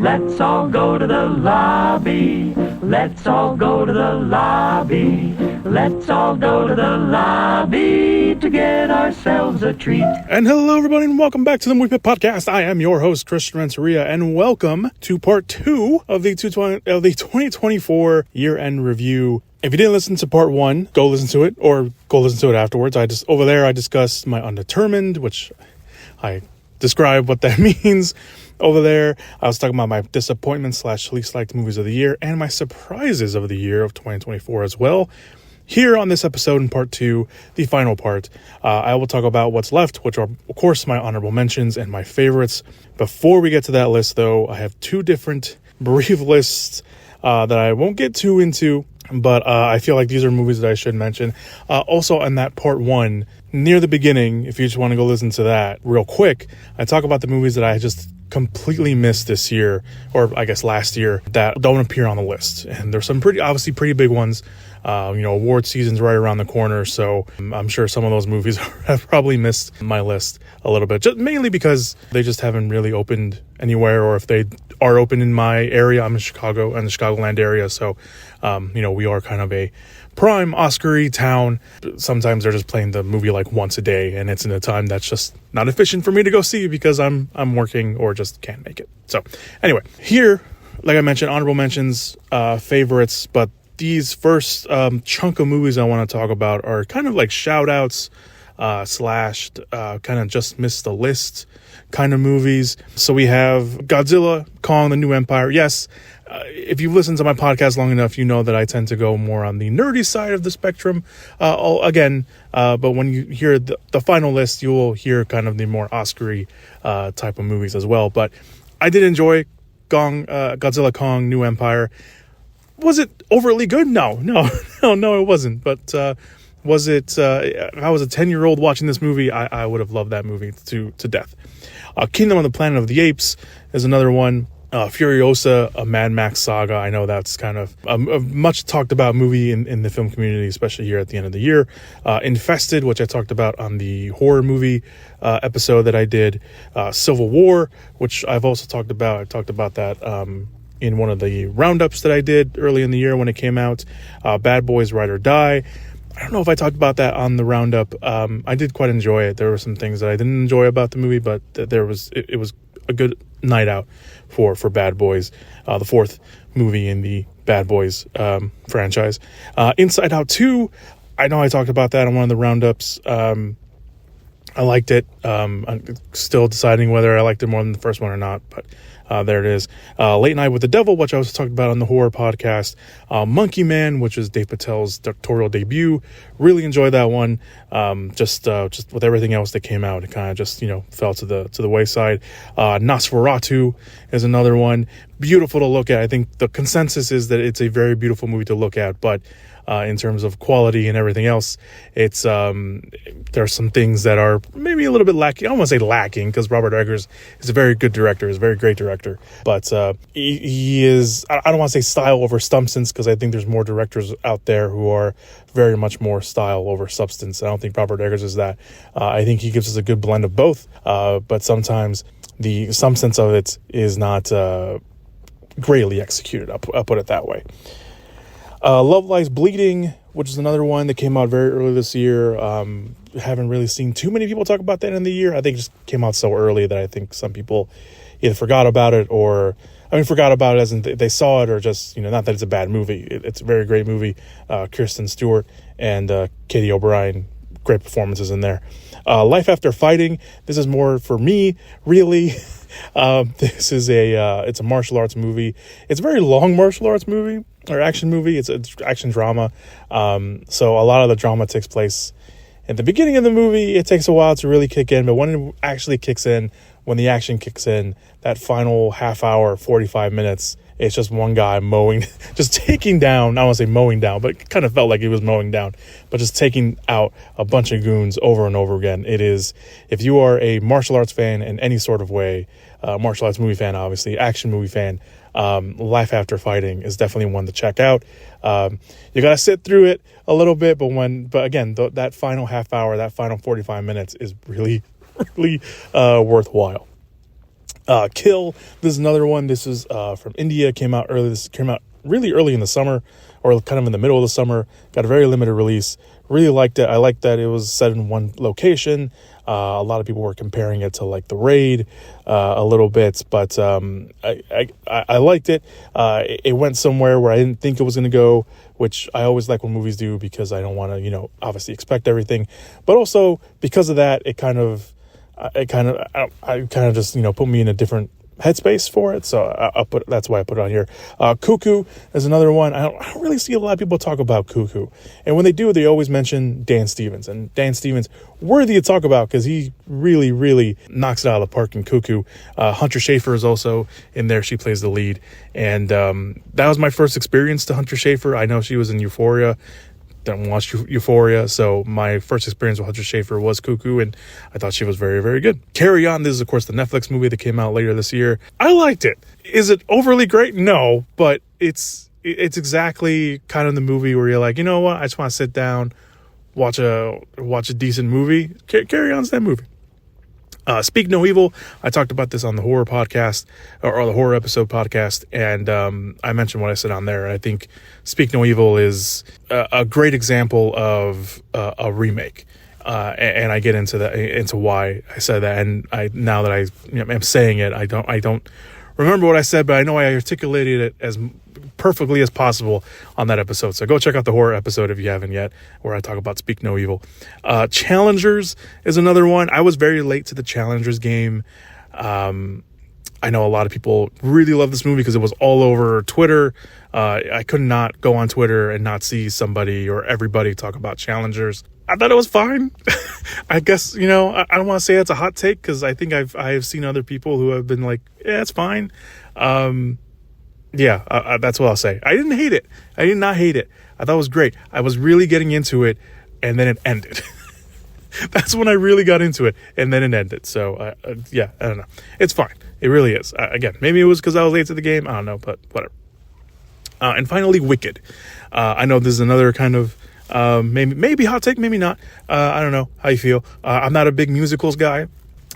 Let's all go to the lobby. Let's all go to the lobby. Let's all go to the lobby to get ourselves a treat. And hello, everybody, and welcome back to the Movie Pit Podcast. I am your host, Christian Renteria, and welcome to part 2 of the 2024 year-end review. If you didn't listen to part 1, go listen to it, or go listen to it afterwards. I discussed my Undetermined, which I describe what that means. Over there, I was talking about my disappointment / least liked movies of the year and my surprises of the year of 2024 as well. Here on this episode in part 2, the final part, I will talk about what's left, which are, of course, my honorable mentions and my favorites. Before we get to that list, though, I have 2 different brief lists that I won't get too into, but I feel like these are movies that I should mention. Also, on that part 1, near the beginning, if you just want to go listen to that real quick, I talk about the movies that I just completely missed this year, or I guess last year, that don't appear on the list. And there's some pretty big ones. Award season's right around the corner, so I'm sure some of those movies have probably missed my list a little bit, just mainly because they just haven't really opened anywhere, or if they are open in my area. I'm in Chicago, in the Chicagoland area, so we are kind of a prime Oscar-y town. Sometimes they're just playing the movie like once a day, and it's in a time that's just not efficient for me to go see because I'm working or just can't make it. So anyway, here, like I mentioned, honorable mentions, favorites, but these first chunk of movies I want to talk about are kind of like shout outs / kind of just missed the list kind of movies. So we have Godzilla, Kong, The New Empire. Yes, if you've listened to my podcast long enough, you know that I tend to go more on the nerdy side of the spectrum. But when you hear the final list, you will hear kind of the more Oscar-y type of movies as well. But I did enjoy Godzilla, Kong, New Empire. Was it overtly good? No, it wasn't. But was it? If I was a 10-year-old watching this movie, I would have loved that movie to death. Kingdom of the Planet of the Apes is another one. Furiosa, a Mad Max saga. I know that's kind of a much talked about movie in the film community, especially here at the end of the year. Infested, which I talked about on the horror movie episode that I did. Civil War, which I've also talked about. I talked about that in one of the roundups that I did early in the year when it came out. Bad Boys Ride or Die. I don't know if I talked about that on the roundup. I did quite enjoy it. There were some things that I didn't enjoy about the movie, but it was a good night out for Bad Boys, the 4th movie in the Bad Boys franchise. Inside Out 2, I know I talked about that on one of the roundups. I liked it. I'm still deciding whether I liked it more than the first one or not, but there it is. Late Night with the Devil, which I was talking about on the horror podcast. Monkey Man, which is Dave Patel's directorial debut. Really enjoyed that one. Just with everything else that came out, it kind of just fell to the wayside. Nosferatu is another one. Beautiful to look at. I think the consensus is that it's a very beautiful movie to look at, but in terms of quality and everything else, it's there are some things that are maybe a little bit lacking. I don't want to say lacking, because Robert Eggers is a very good director, is a very great director, but he is, I don't want to say style over substance, because I think there's more directors out there who are very much more style over substance. I don't think Robert Eggers is that. I think he gives us a good blend of both, but sometimes the substance of it is not greatly executed. I'll put it that way. Love Lies Bleeding, which is another one that came out very early this year. Haven't really seen too many people talk about that in the year. I think it just came out so early that I think some people either forgot about it, forgot about it as in they saw it, or just, not that it's a bad movie. It's a very great movie. Kirsten Stewart and Katie O'Brien, great performances in there. Life After Fighting, this is more for me, really. This is it's a martial arts movie. It's a very long martial arts movie, or action movie. It's an action drama. So a lot of the drama takes place at the beginning of the movie. It takes a while to really kick in, but when it actually kicks in, when the action kicks in, that final half hour, 45 minutes, it's just one guy mowing, just taking down, I don't want to say mowing down, but it kind of felt like he was mowing down, but just taking out a bunch of goons over and over again. It is, if you are a martial arts fan in any sort of way, martial arts movie fan, obviously, action movie fan, Life After Fighting is definitely one to check out. You got to sit through it a little bit, but again, that final half hour, that final 45 minutes is really, really worthwhile. Kill. This is another one. This is from India. Came out early. This came out really early in the summer, or kind of in the middle of the summer. Got a very limited release. Really liked it. I liked that it was set in one location. A lot of people were comparing it to like The Raid a little bit, but I liked it. It went somewhere where I didn't think it was going to go, which I always like when movies do, because I don't want to, obviously expect everything. But also because of that, I kind of just, put me in a different headspace for it. So that's why I put it on here. Cuckoo is another one. I don't really see a lot of people talk about Cuckoo. And when they do, they always mention Dan Stevens. And Dan Stevens, worthy to talk about because he really, really knocks it out of the park in Cuckoo. Hunter Schafer is also in there. She plays the lead. And that was my first experience to Hunter Schafer. I know she was in Euphoria. Didn't watch Euphoria, so my first experience with Hunter Schafer was Cuckoo, and I thought she was very, very good. Carry On, this is, of course, the Netflix movie that came out later this year. I liked it. Is it overly great? No, but it's exactly kind of the movie where you're like, you know what, I just want to sit down, watch a decent movie. Carry On's that movie. Speak No Evil. I talked about this on the horror podcast or the horror episode podcast, and I mentioned what I said on there. I think Speak No Evil is a great example of a remake, and I get into why I said that. And now that I'm saying it, I don't remember what I said, but I know I articulated it as perfectly as possible on that episode. So go check out the horror episode if you haven't yet, where I talk about Speak No Evil. Challengers is another one. I was very late to the Challengers game. I know a lot of people really love this movie because it was all over Twitter. I could not go on Twitter and not see somebody or everybody talk about Challengers. I thought it was fine. I guess, I don't want to say it's a hot take because I think I've seen other people who have been like, yeah, it's fine. That's what I'll say. I didn't hate it. I did not hate it. I thought it was great. I was really getting into it, and then it ended. That's when I really got into it, and then it ended. So, I don't know. It's fine. It really is. Again, maybe it was because I was late to the game. I don't know, but whatever. And finally, Wicked. I know this is another kind of maybe hot take, maybe not. I don't know how you feel. I'm not a big musicals guy.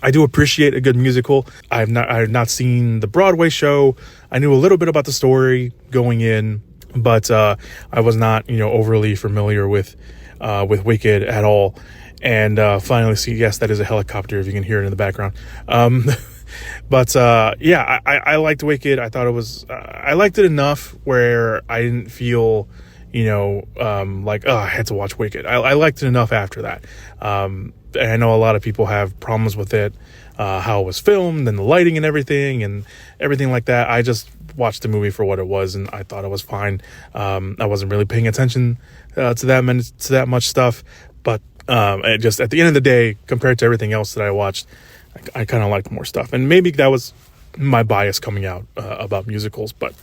I do appreciate a good musical. I have not seen the Broadway show. I knew a little bit about the story going in, but I was not, overly familiar with Wicked at all. And finally, see, yes, that is a helicopter if you can hear it in the background. But I liked Wicked. I thought it was, I liked it enough where I didn't feel, like, I had to watch Wicked. I liked it enough after that. And I know a lot of people have problems with it, how it was filmed and the lighting and everything like that. I just watched the movie for what it was, and I thought it was fine. I wasn't really paying attention to that much stuff, but just at the end of the day, compared to everything else that I watched, I kind of liked more stuff. And maybe that was my bias coming out about musicals, but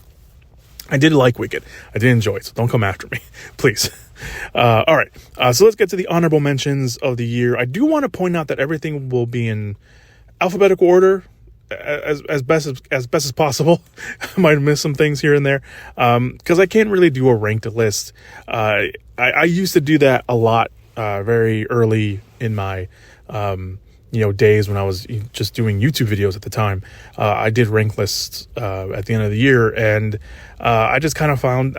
I did like Wicked. I did enjoy it, so don't come after me, please. All right, so let's get to the honorable mentions of the year. I do want to point out that everything will be in alphabetical order as best as possible. I might have missed some things here and there because I can't really do a ranked list. I used to do that a lot very early in my days when I was just doing YouTube videos at the time. I did rank lists at the end of the year, and I just kind of found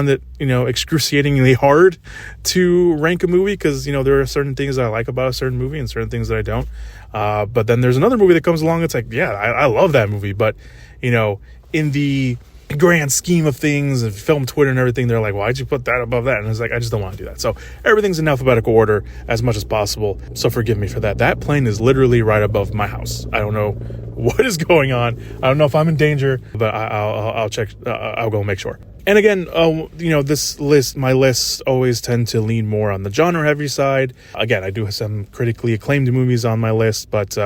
it excruciatingly hard to rank a movie because there are certain things that I like about a certain movie and certain things that I don't. But then there's another movie that comes along. It's like, yeah, I love that movie, but in the grand scheme of things and film Twitter and everything, they're like, why'd you put that above that? And it's like, I just don't want to do that. So everything's in alphabetical order as much as possible. So forgive me for that. That plane is literally right above my house. I don't know what is going on. I don't know if I'm in danger, but I'll check. I'll go make sure. And again, my lists always tend to lean more on the genre heavy side. Again, I do have some critically acclaimed movies on my list, but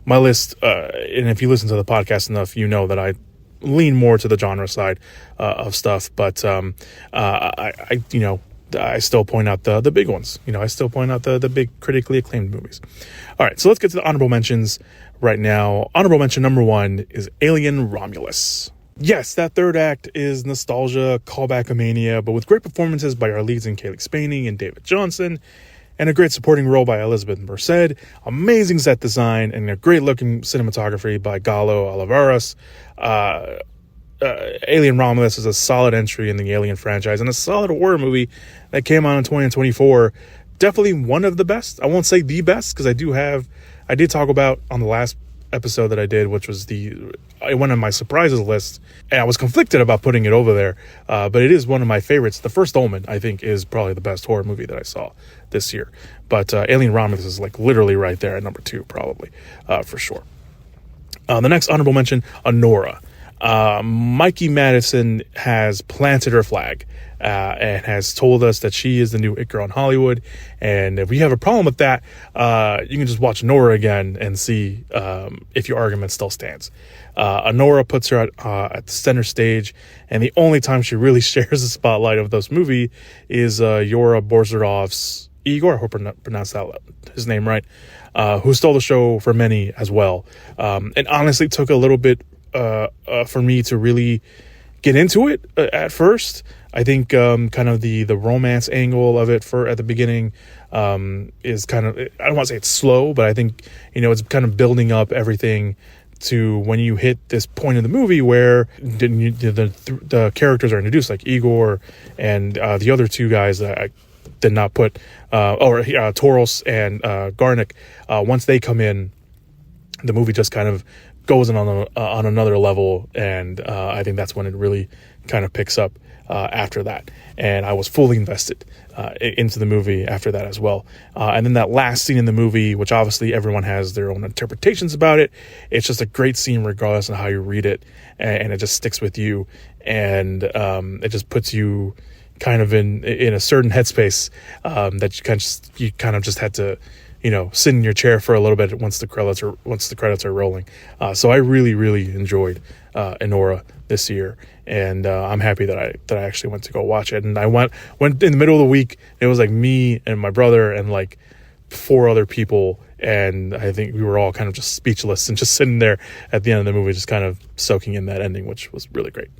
my list, and if you listen to the podcast enough, you know that I lean more to the genre side of stuff, but I still point out the big ones. I still point out the big critically acclaimed movies. All right, so let's get to the honorable mentions right now. Honorable mention number 1 is Alien Romulus. Yes, that third act is nostalgia, callback-a-mania, but with great performances by our leads in Kaylee Spaney and David Johnson. and a great supporting role by Elizabeth Merced, amazing set design, and a great looking cinematography by Galo Olivares. Alien Romulus is a solid entry in the Alien franchise and a solid horror movie that came out in 2024. Definitely one of the best. I won't say the best, because I did talk about on the last episode that I did, which was it went on my surprises list, and I was conflicted about putting it over there, but it is one of my favorites. The First Omen, I think, is probably the best horror movie that I saw this year, but Alien Romulus is like literally right there at number 2, probably, for sure. The next honorable mention, Anora. Mikey Madison has planted her flag and has told us that she is the new It Girl in Hollywood. And if we have a problem with that, you can just watch Nora again and see if your argument still stands. Nora puts her at the center stage, and the only time she really shares the spotlight of this movie is Yora Borzarov's Igor, I hope I pronounced his name right, who stole the show for many as well. And honestly took a little bit for me to really get into it at first. I think kind of the romance angle of it at the beginning is kind of, I don't want to say it's slow, but I think, it's kind of building up everything to when you hit this point in the movie where the characters are introduced, like Igor and the other two guys that I did not put, Toros and Garnick. Once they come in, the movie just kind of goes on another level, and I think that's when it really kind of picks up after that. And I was fully invested into the movie after that as well. And then that last scene in the movie, which obviously everyone has their own interpretations about it, it's just a great scene regardless of how you read it, and it just sticks with you, and it just puts you kind of in a certain headspace that you kind of just had to sit in your chair for a little bit once the credits are rolling. So I really, really enjoyed Anora this year, and I'm happy that I actually went to go watch it. And I went in the middle of the week. It was like me and my brother and like 4 other people, and I think we were all kind of just speechless and just sitting there at the end of the movie, just kind of soaking in that ending, which was really great.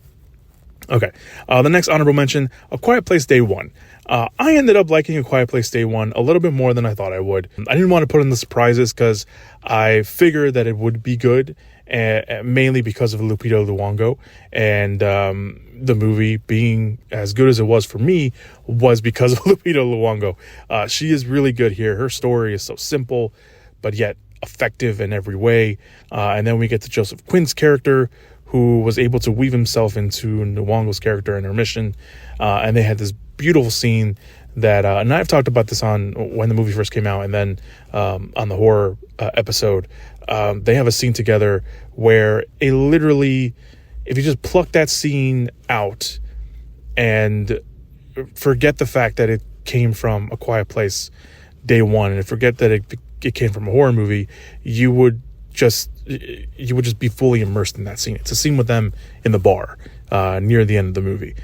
Okay, the next honorable mention, A Quiet Place Day One. I ended up liking A Quiet Place Day One a little bit more than I thought I would. I didn't want to put in the surprises because I figured that it would be good, mainly because of Lupita Nyong'o, and the movie being as good as it was for me was because of Lupita Nyong'o. She is really good here. Her story is so simple, but yet effective in every way. And then we get to Joseph Quinn's character, who was able to weave himself into Nwongo's character and her mission. And they had this beautiful scene that, and I've talked about this on when the movie first came out, and then on the horror episode, they have a scene together where it literally, if you just pluck that scene out and forget the fact that it came from A Quiet Place Day One, and forget that it came from a horror movie, you would just be fully immersed in that scene. It's a scene with them in the bar near the end of the movie.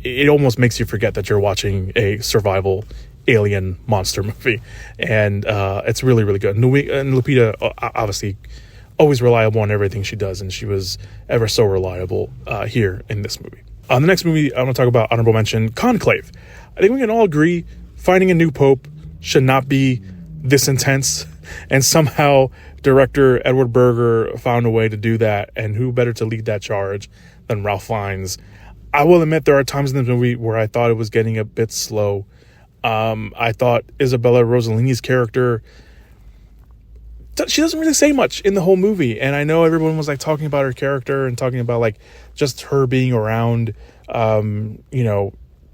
It almost makes you forget that you're watching a survival alien monster movie, and it's really, really good. And Lupita, obviously, always reliable on everything she does, and she was ever so reliable here in this movie. On the next movie, I'm going to talk about honorable mention, Conclave. I think we can all agree finding a new pope should not be this intense, and somehow director Edward Berger found a way to do that, and who better to lead that charge than Ralph Fiennes. I will admit there are times in this movie where I thought it was getting a bit slow. I thought Isabella Rossellini's character, she doesn't really say much in the whole movie, and I know everyone was like talking about her character and talking about like just her being around,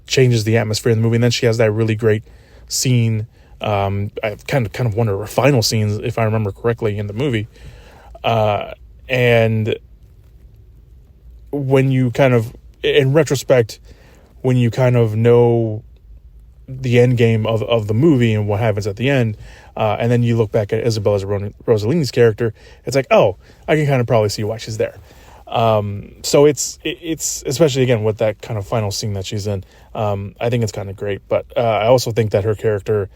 changes the atmosphere in the movie. And then she has that really great scene. I kind of one of her final scenes, if I remember correctly, in the movie. And when you kind of, in retrospect, when you kind of know the end game of the movie and what happens at the end, and then you look back at Isabella Rossellini's character, it's like, oh, I can kind of probably see why she's there. So it's especially again with that kind of final scene that she's in, I think it's kind of great. But I also think that her character,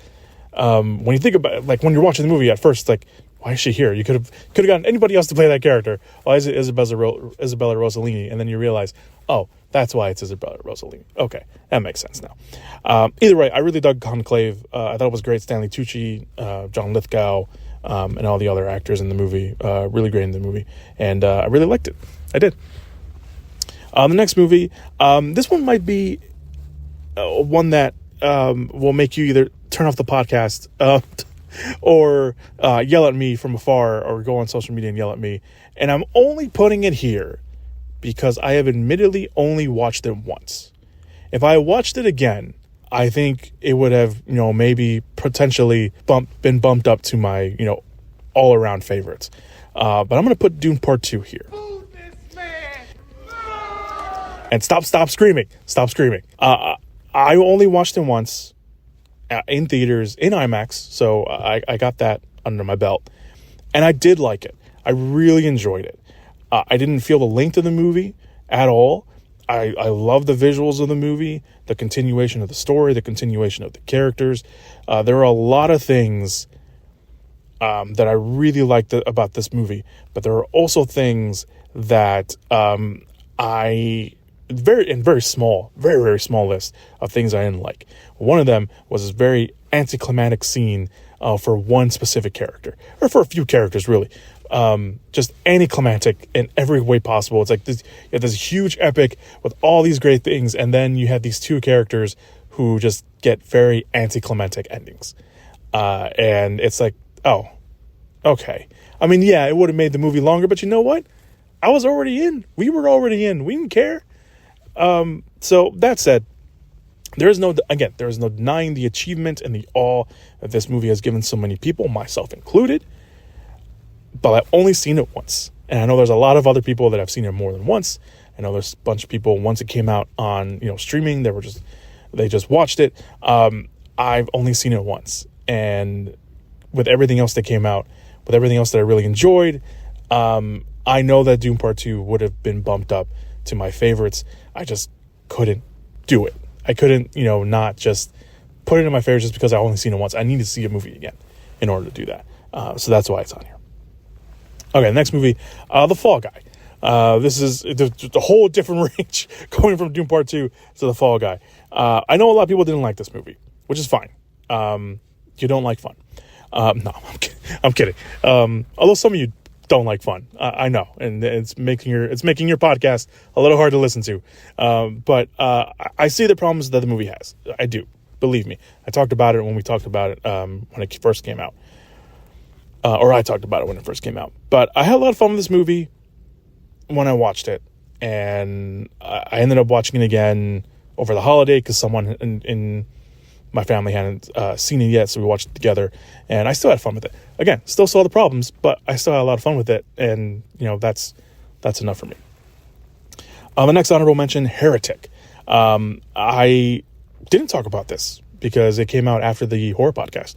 when you think about it, like when you're watching the movie at first, like, why is she here? You could have gotten anybody else to play that character. Why is it Isabella Rossellini? And then you realize, oh, that's why it's Isabella Rossellini. Okay, that makes sense now. Either way, I really dug Conclave. I thought it was great. Stanley Tucci, John Lithgow, and all the other actors in the movie. Really great in the movie. And I really liked it. I did. The next movie, this one might be one that will make you either turn off the podcast or yell at me from afar, or go on social media and yell at me. And I'm only putting it here because I have admittedly only watched it once. If I watched it again, I think it would have, maybe potentially been bumped up to my, all around favorites. But I'm going to put Dune Part 2 here. And stop screaming. Stop screaming. I only watched it once in theaters, in IMAX. So I got that under my belt. And I did like it. I really enjoyed it. I didn't feel the length of the movie at all. I love the visuals of the movie, the continuation of the story, the continuation of the characters. There are a lot of things that I really liked about this movie. But there are also things that very small, very, very small list of things I didn't like. One of them was this very anticlimactic scene for one specific character, or for a few characters, really. Just anticlimactic in every way possible. It's like this, you have this huge epic with all these great things, and then you have these two characters who just get very anticlimactic endings. And it's like, oh, okay. I mean, yeah, it would have made the movie longer, but you know what? I was already in. We were already in. We didn't care. So that said, there is no denying the achievement and the awe that this movie has given so many people, myself included. But I've only seen it once. And I know there's a lot of other people that have seen it more than once. I know there's a bunch of people, once it came out on, streaming, they just watched it. I've only seen it once. And with everything else that came out, with everything else that I really enjoyed, I know that Dune Part 2 would have been bumped up to my favorites. I just couldn't do it. I couldn't, not just put it in my favorites just because I only seen it once. I need to see a movie again in order to do that. So that's why it's on here. Okay, next movie, The Fall Guy. This is a whole different range going from Dune Part 2 to The Fall Guy. I know a lot of people didn't like this movie, which is fine. You don't like fun. No, I'm kidding. Although some of you don't like fun, I know, and it's making your podcast a little hard to listen to. But I see the problems that the movie has. I do, believe me. I talked about it when we talked about it when it first came out. Or I talked about it when it first came out. But I had a lot of fun with this movie when I watched it. And I ended up watching it again over the holiday because someone in my family hadn't seen it yet. So we watched it together. And I still had fun with it. Again, still saw the problems, but I still had a lot of fun with it. And, that's enough for me. The next honorable mention, Heretic. I didn't talk about this because it came out after the horror podcast.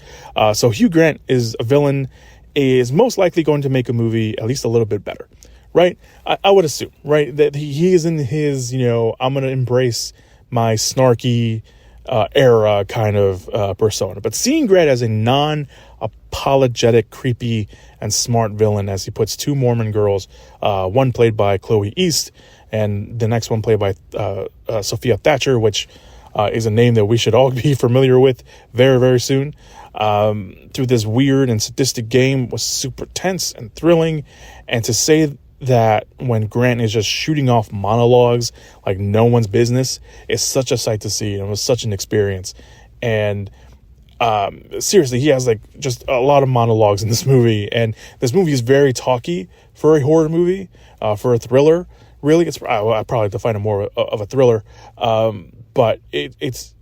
So Hugh Grant is a villain, is most likely going to make a movie at least a little bit better, right? I would assume, right, that he is in his, I'm going to embrace my snarky era kind of persona. But seeing Grant as a non-apologetic, creepy, and smart villain, as he puts two Mormon girls, one played by Chloe East, and the next one played by Sophia Thatcher, which is a name that we should all be familiar with very, very soon. Through this weird and sadistic game was super tense and thrilling. And to say that when Grant is just shooting off monologues like no one's business is such a sight to see. And it was such an experience. And seriously, he has just a lot of monologues in this movie. And this movie is very talky for a horror movie, for a thriller. Really, I probably define it more of a thriller. But it's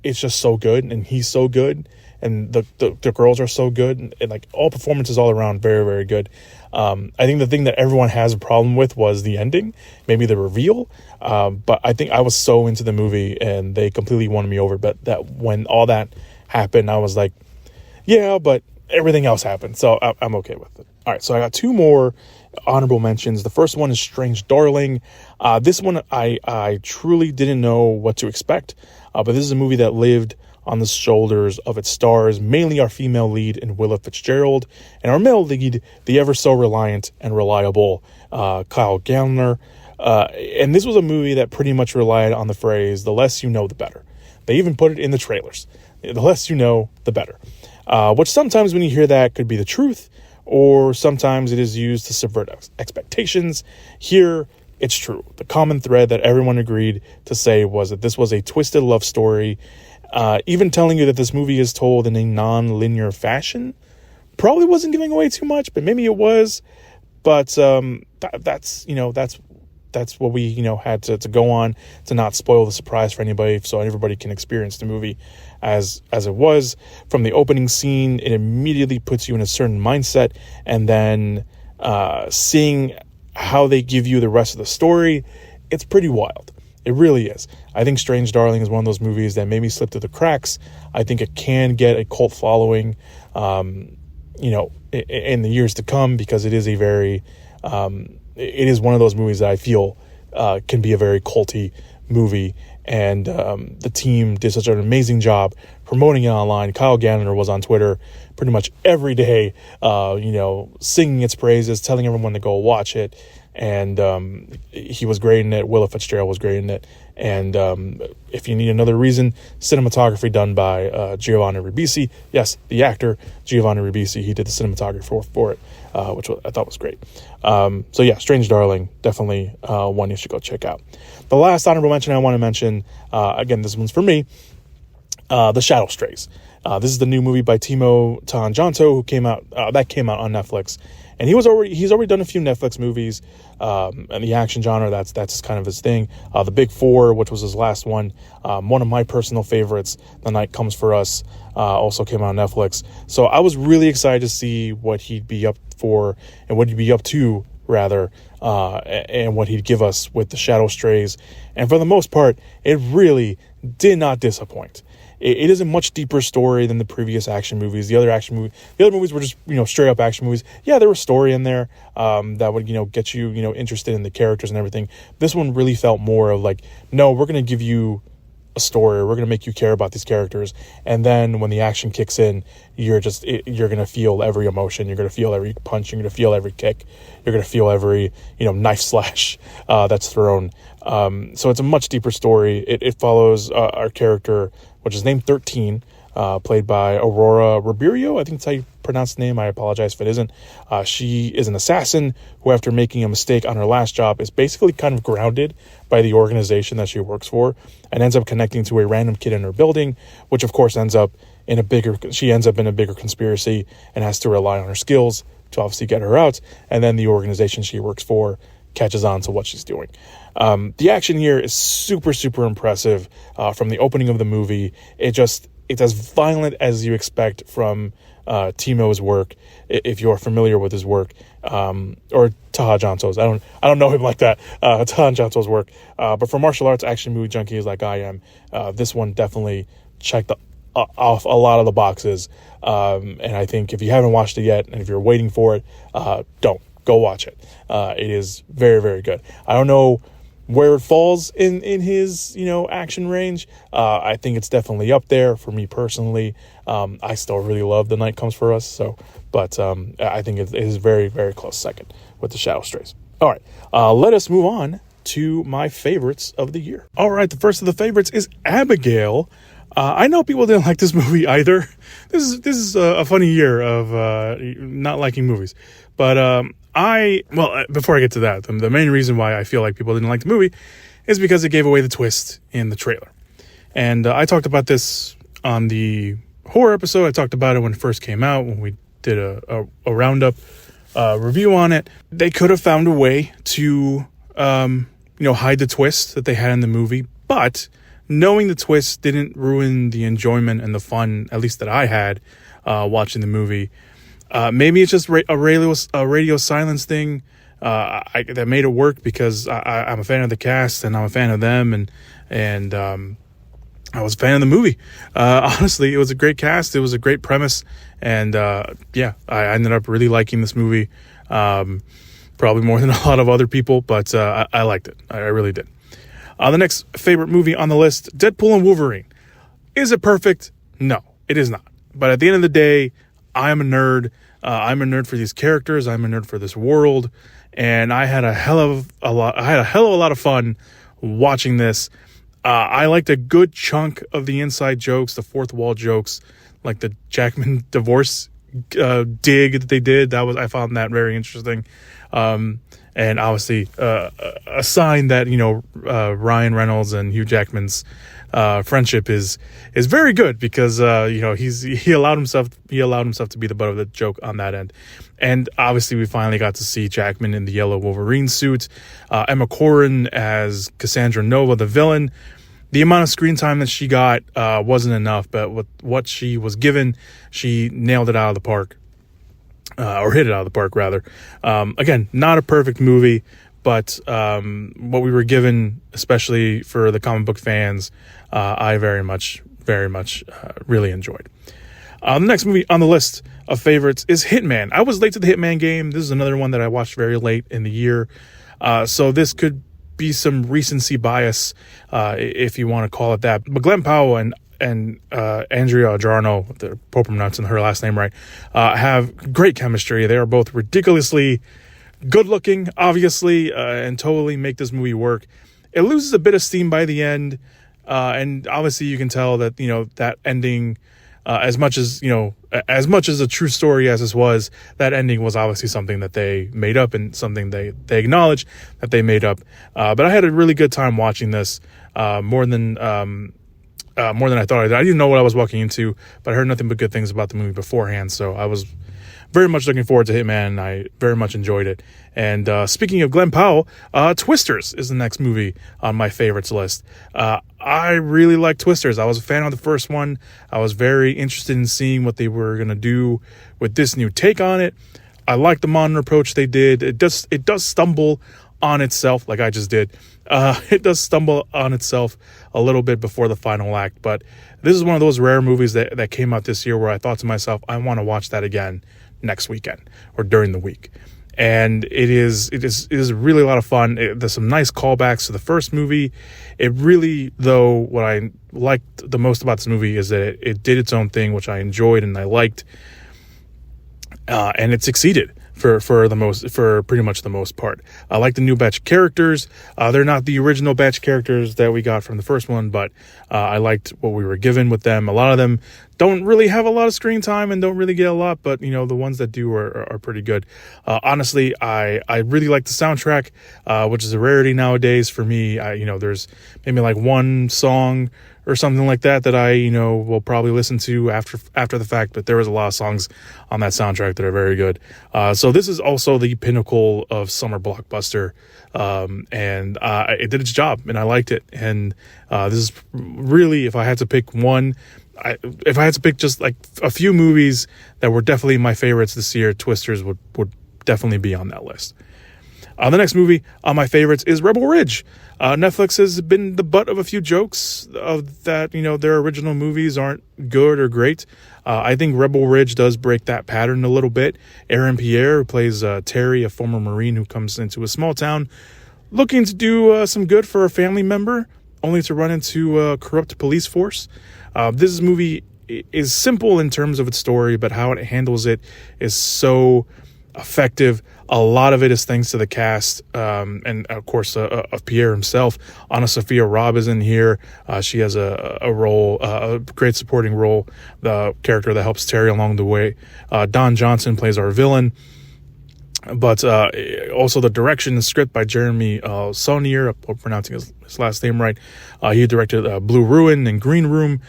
just so good, and he's so good, and the girls are so good, and all performances all around very, very good. I think the thing that everyone has a problem with was the ending, maybe the reveal. But I think I was so into the movie, and they completely won me over. But that when all that happened, I was like, yeah, but everything else happened, so I'm okay with it. All right, so I got two more honorable mentions. The first one is Strange Darling. This one I truly didn't know what to expect, but this is a movie that lived on the shoulders of its stars, mainly our female lead in Willa Fitzgerald, and our male lead, the ever so reliant and reliable Kyle Gallner. And this was a movie that pretty much relied on the phrase, the less you know, the better. They even put it in the trailers. The less you know, the better. Which sometimes when you hear that could be the truth, or sometimes it is used to subvert expectations. Here, it's true. The common thread that everyone agreed to say was that this was a twisted love story. Even telling you that this movie is told in a non-linear fashion probably wasn't giving away too much, but maybe it was. But that's what we had to go on to not spoil the surprise for anybody, so everybody can experience the movie as it was. From the opening scene, it immediately puts you in a certain mindset, and then seeing how they give you the rest of the story, it's pretty wild. It really is. I think Strange Darling is one of those movies that maybe slipped through the cracks. I think it can get a cult following, in the years to come, because it is a very, it is one of those movies that I feel can be a very culty movie. And the team did such an amazing job promoting it online. Kyle Gallner was on Twitter pretty much every day, singing its praises, telling everyone to go watch it. And he was great in it. Willa Fitzgerald was great in it. And if you need another reason, cinematography done by Giovanni Ribisi. Yes, the actor Giovanni Ribisi. He did the cinematography for it, which I thought was great. So yeah, Strange Darling, definitely one you should go check out. The last honorable mention I want to mention, again, this one's for me, The Shadow Strays. This is the new movie by Timo Tangjanto, who came out on Netflix. And he's already done a few Netflix movies, and the action genre, that's kind of his thing. The Big Four, which was his last one, one of my personal favorites, The Night Comes for Us, also came out on Netflix. So I was really excited to see what he'd be up for, and what he'd be up to, rather, and what he'd give us with The Shadow Strays. And for the most part, it really did not disappoint. It is a much deeper story than the previous action movies. The other movies were just, straight up action movies. Yeah, there was story in there that would, get you, interested in the characters and everything. This one really felt more of like, no, we're going to give you a story. We're going to make you care about these characters. And then when the action kicks in, you're going to feel every emotion. You're going to feel every punch. You're going to feel every kick. You're going to feel every, knife slash that's thrown. So it's a much deeper story. It follows our character, which is named 13, played by Aurora Ribeiro. I think that's how you pronounce the name. I apologize if it isn't. She is an assassin who, after making a mistake on her last job, is basically kind of grounded by the organization that she works for, and ends up connecting to a random kid in her building, which of course ends up in a bigger conspiracy, and has to rely on her skills to obviously get her out. And then the organization she works for catches on to what she's doing. The action here is super, super impressive. From the opening of the movie, it's as violent as you expect from Timo's work, if you're familiar with his work, or Tangjanto's. I don't know him like that. Tangjanto's work, but for martial arts action movie junkies like I am, this one definitely checked off a lot of the boxes. And I think if you haven't watched it yet, and if you're waiting for it, don't. Go watch it. It is very, very good. I don't know where it falls in his, action range. I think it's definitely up there for me personally. I still really love The Night Comes for Us. But I think it is very, very close second with The Shadow Strays. All right. Let us move on to my favorites of the year. All right. The first of the favorites is Abigail. I know people didn't like this movie either. This is a funny year of not liking movies. But before I get to that, the main reason why I feel like people didn't like the movie is because it gave away the twist in the trailer. And I talked about this on the horror episode. I talked about it when it first came out, when we did a roundup review on it. They could have found a way to, hide the twist that they had in the movie. But knowing the twist didn't ruin the enjoyment and the fun, at least that I had watching the movie. Maybe it's just a radio silence thing that made it work because I'm a fan of the cast and I'm a fan of them, and I was a fan of the movie. Honestly, it was a great cast. It was a great premise, and I ended up really liking this movie, probably more than a lot of other people, but I liked it. I really did. The next favorite movie on the list, Deadpool and Wolverine. Is it perfect? No, it is not. But at the end of the day, I'm a nerd. I'm a nerd for these characters. I'm a nerd for this world. And I had a hell of a lot of fun watching this. I liked a good chunk of the inside jokes, the fourth wall jokes, like the Jackman divorce dig that they did. I found that very interesting. And obviously, a sign that, Ryan Reynolds and Hugh Jackman's friendship is very good, because he allowed himself to be the butt of the joke on that end. And obviously we finally got to see Jackman in the yellow Wolverine suit, Emma Corrin as Cassandra Nova, the villain. The amount of screen time that she got wasn't enough, but with what she was given, she nailed it out of the park. Or hit it out of the park, rather. Again, not a perfect movie, but what we were given, especially for the comic book fans, I very much really enjoyed. The next movie on the list of favorites is Hitman. I was late to the Hitman game. This is another one that I watched very late in the year. So this could be some recency bias, if you want to call it that. But Glen Powell and Andrea Adorno, the Pope pronouncing her last name right, have great chemistry. They are both ridiculously good looking, obviously, and totally make this movie work. It loses a bit of steam by the end, and obviously you can tell that that ending, as much as a true story as this was, that ending was obviously something that they made up, and something they acknowledged that they made up. But I had a really good time watching this, more than I thought I did. I didn't know what I was walking into, but I heard nothing but good things about the movie beforehand. So I was very much looking forward to Hitman, and I very much enjoyed it. And speaking of Glen Powell, Twisters is the next movie on my favorites list. I really like Twisters. I was a fan of the first one. I was very interested in seeing what they were going to do with this new take on it. I like the modern approach they did. It does stumble on itself, like I just did. It does stumble on itself a little bit before the final act, but this is one of those rare movies that came out this year where I thought to myself, I want to watch that again next weekend or during the week. And it is really a lot of fun. There's some nice callbacks to the first movie. It really, though, what I liked the most about this movie is that it did its own thing, which I enjoyed and I liked, and it succeeded for pretty much the most part. I like the new batch characters. They're not the original batch characters that we got from the first one, but I liked what we were given with them. A lot of them don't really have a lot of screen time and don't really get a lot, but the ones that do are pretty good. Honestly, I really like the soundtrack, which is a rarity nowadays for me. There's maybe like one song or something like that I will probably listen to after the fact, but there was a lot of songs on that soundtrack that are very good. So this is also the pinnacle of summer blockbuster, and it did its job, and I liked it. And this is really, if I had to pick one, if I had to pick just like a few movies that were definitely my favorites this year, Twisters would definitely be on that list. The next movie on my favorites is Rebel Ridge. Netflix has been the butt of a few jokes of that, their original movies aren't good or great. I think Rebel Ridge does break that pattern a little bit. Aaron Pierre, who plays Terry, a former Marine who comes into a small town looking to do some good for a family member, only to run into a corrupt police force. This movie is simple in terms of its story, but how it handles it is so effective. A lot of it is thanks to the cast, and of course of Pierre himself. Anna Sophia Robb is in here. She has a role, a great supporting role, the character that helps Terry along the way. Don Johnson plays our villain, but also the direction and script by Jeremy Saulnier, I'm pronouncing his last name right. He directed Blue Ruin and Green Room.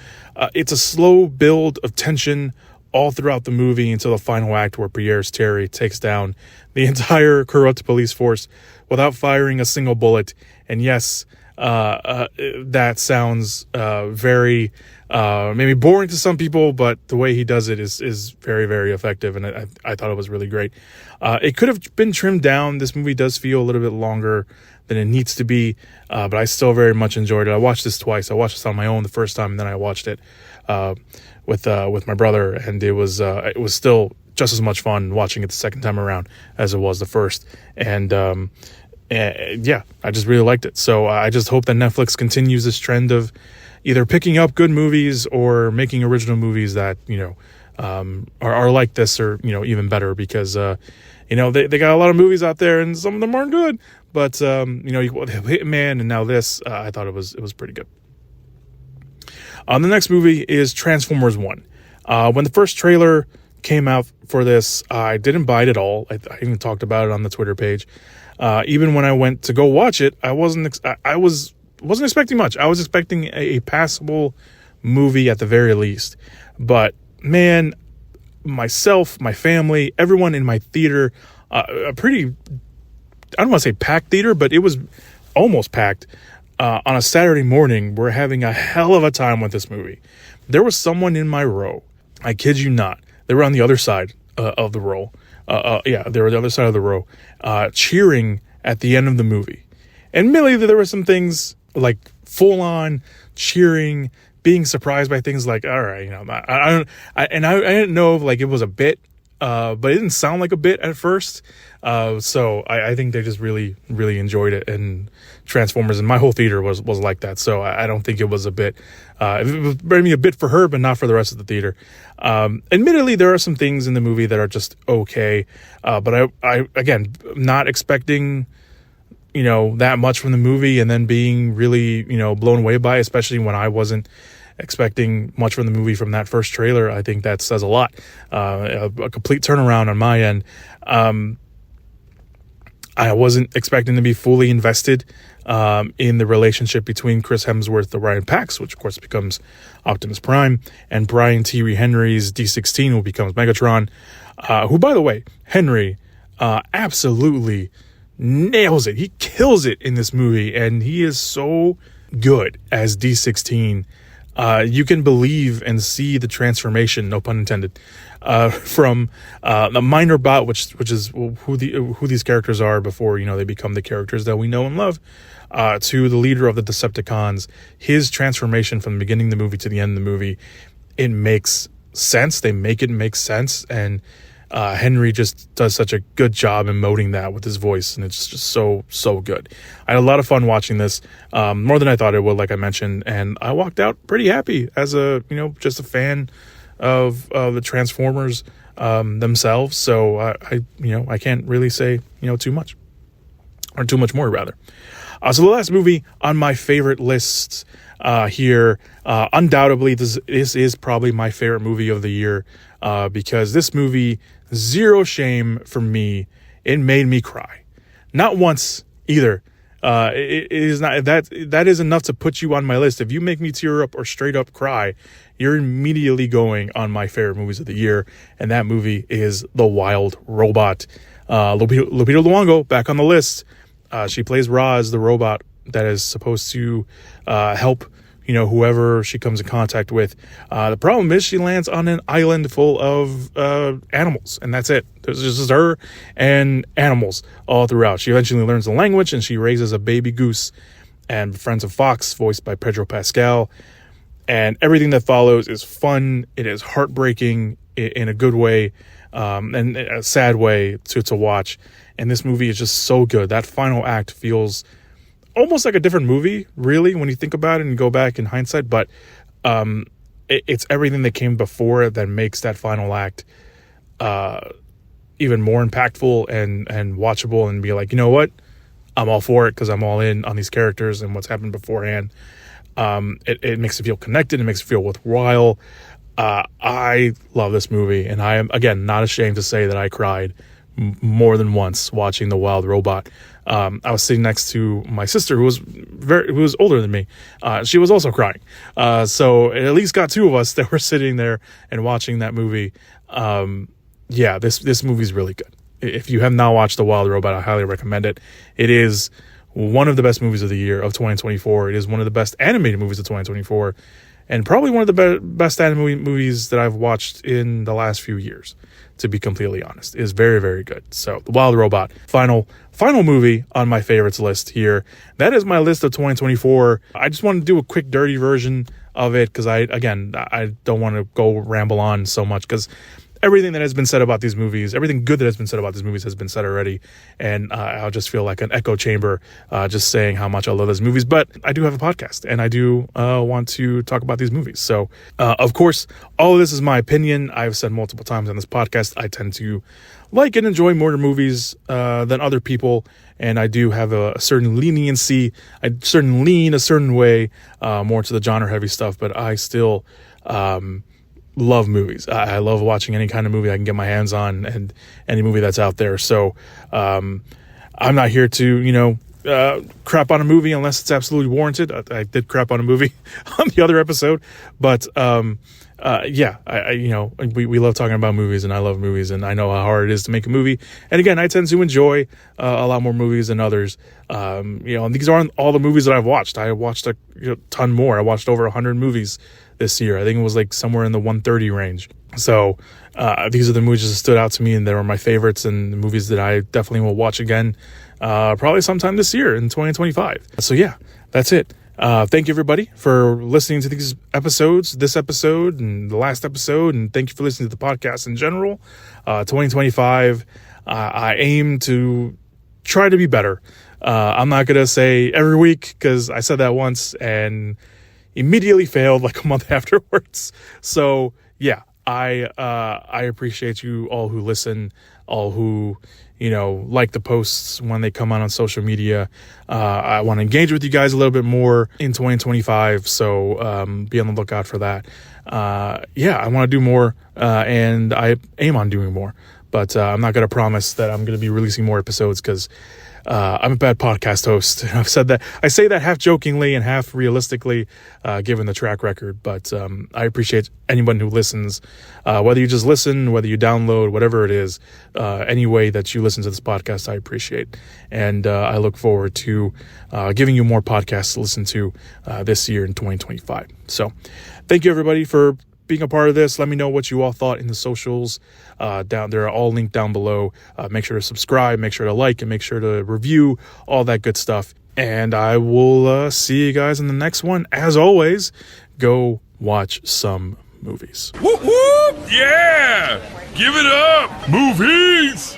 It's a slow build of tension all throughout the movie until the final act, where Pierre's Terry takes down the entire corrupt police force without firing a single bullet. And yes, that sounds very maybe boring to some people, but the way he does it is very, very effective, and I thought it was really great. It could have been trimmed down. This movie does feel a little bit longer than it needs to be, but I still very much enjoyed it. I watched this twice. I watched this on my own the first time, and then I watched it with my brother, and it was still just as much fun watching it the second time around as it was the first. And yeah, I just really liked it. So I just hope that Netflix continues this trend of either picking up good movies or making original movies that, are like this, or, even better, because, they got a lot of movies out there and some of them aren't good, but, Hitman and now this, I thought it was pretty good. The next movie is Transformers 1. When the first trailer came out for this, I didn't buy it at all. I even talked about it on the Twitter page. Even when I went to go watch it, I wasn't expecting much. I was expecting a passable movie at the very least. But man, myself, my family, everyone in my theater, a pretty, I don't want to say packed theater, but it was almost packed. On a Saturday morning, we're having a hell of a time with this movie. There was someone in my row. I kid you not. They were on the other side of the row. They were the other side of the row, cheering at the end of the movie. And admittedly, there were some things like full on cheering, being surprised by things like, all right, I didn't know if like it was a bit, but it didn't sound like a bit at first. So I think they just really, really enjoyed it, and Transformers, and my whole theater was like that. So I don't think it was a bit. It was maybe a bit for her, but not for the rest of the theater. Admittedly, there are some things in the movie that are just okay. But I again, not expecting, that much from the movie, and then being really, blown away by it, especially when I wasn't expecting much from the movie from that first trailer. I think that says a lot. A complete turnaround on my end. I wasn't expecting to be fully invested in the relationship between Chris Hemsworth and Ryan Pax, which of course becomes Optimus Prime, and Brian Tyree Henry's D16, who becomes Megatron, who, by the way, Henry absolutely nails it. He kills it in this movie, and he is so good as D16. You can believe and see the transformation, no pun intended, from the minor bot, which is who these characters are before they become the characters that we know and love, to the leader of the Decepticons. His transformation from the beginning of the movie to the end of the movie, it makes sense. They make it make sense, and Henry just does such a good job emoting that with his voice, and it's just so good. I had a lot of fun watching this, more than I thought it would, like I mentioned, and I walked out pretty happy as just a fan of the Transformers themselves. So I can't really say too much, or too much more rather. So the last movie on my favorite lists here, undoubtedly this is probably my favorite movie of the year, because this movie, zero shame from me, it made me cry. Not once either. It is not that is enough to put you on my list. If you make me tear up or straight up cry, you're immediately going on my favorite movies of the year, and that movie is The Wild Robot. Lupita Nyong'o back on the list. She plays Roz, the robot that is supposed to help whoever she comes in contact with. The problem is she lands on an island full of animals, and that's it. There's just her and animals all throughout. She eventually learns the language, and she raises a baby goose and befriends a fox voiced by Pedro Pascal. And everything that follows is fun. It is heartbreaking in a good way, and a sad way to watch. And this movie is just so good. That final act feels almost like a different movie, really, when you think about it and go back in hindsight. But it's everything that came before that makes that final act even more impactful and watchable, and be like, you know what? I'm all for it, because I'm all in on these characters and what's happened beforehand. It makes it feel connected. It makes it feel worthwhile. I love this movie, and I am, again, not ashamed to say that I cried more than once watching The Wild Robot. I was sitting next to my sister, who was older than me. She was also crying. So it at least got two of us that were sitting there and watching that movie. This movie's really good. If you have not watched The Wild Robot, I highly recommend it. It is one of the best movies of the year of 2024. It is one of the best animated movies of 2024, and probably one of the best animated movies that I've watched in the last few years, to be completely honest. It is very, very good. So The Wild Robot, final movie on my favorites list here. That is my list of 2024. I just want to do a quick dirty version of it, because I don't want to go ramble on so much, because everything that has been said about these movies, everything good that has been said about these movies has been said already. And I'll just feel like an echo chamber just saying how much I love those movies. But I do have a podcast, and I do want to talk about these movies. So, of course, all of this is my opinion. I've said multiple times on this podcast, I tend to like and enjoy more movies than other people. And I do have a certain leniency. I certain lean a certain way more to the genre-heavy stuff. But I still love movies. I love watching any kind of movie I can get my hands on, and any movie that's out there. So I'm not here to, crap on a movie unless it's absolutely warranted. I did crap on a movie on the other episode, but we love talking about movies, and I love movies, and I know how hard it is to make a movie. And again, I tend to enjoy a lot more movies than others. And these aren't all the movies that I've watched. I watched a ton more. I watched over 100 movies this year. I think it was like somewhere in the 130 range. So these are the movies that stood out to me, and they were my favorites, and the movies that I definitely will watch again probably sometime this year in 2025. So yeah, that's it. Thank you, everybody, for listening to these episodes, this episode and the last episode, and thank you for listening to the podcast in general. 2025, I aim to try to be better. I'm not going to say every week, because I said that once and immediately failed like a month afterwards. So yeah, I appreciate you all who listen, all who like the posts when they come out on social media. I want to engage with you guys a little bit more in 2025, so be on the lookout for that. I want to do more, and I aim on doing more, but I'm not going to promise that I'm going to be releasing more episodes, because I'm a bad podcast host. I've said that. I say that half jokingly and half realistically, given the track record. But I appreciate anyone who listens, whether you just listen, whether you download, whatever it is, any way that you listen to this podcast, I appreciate. And I look forward to giving you more podcasts to listen to this year in 2025. So thank you, everybody, for being a part of this. Let me know what you all thought in the socials down there, are all linked down below. Make sure to subscribe, make sure to like, and make sure to review, all that good stuff. And I will see you guys in the next one. As always, go watch some movies. Whoop whoop! Yeah! Give it up! Movies!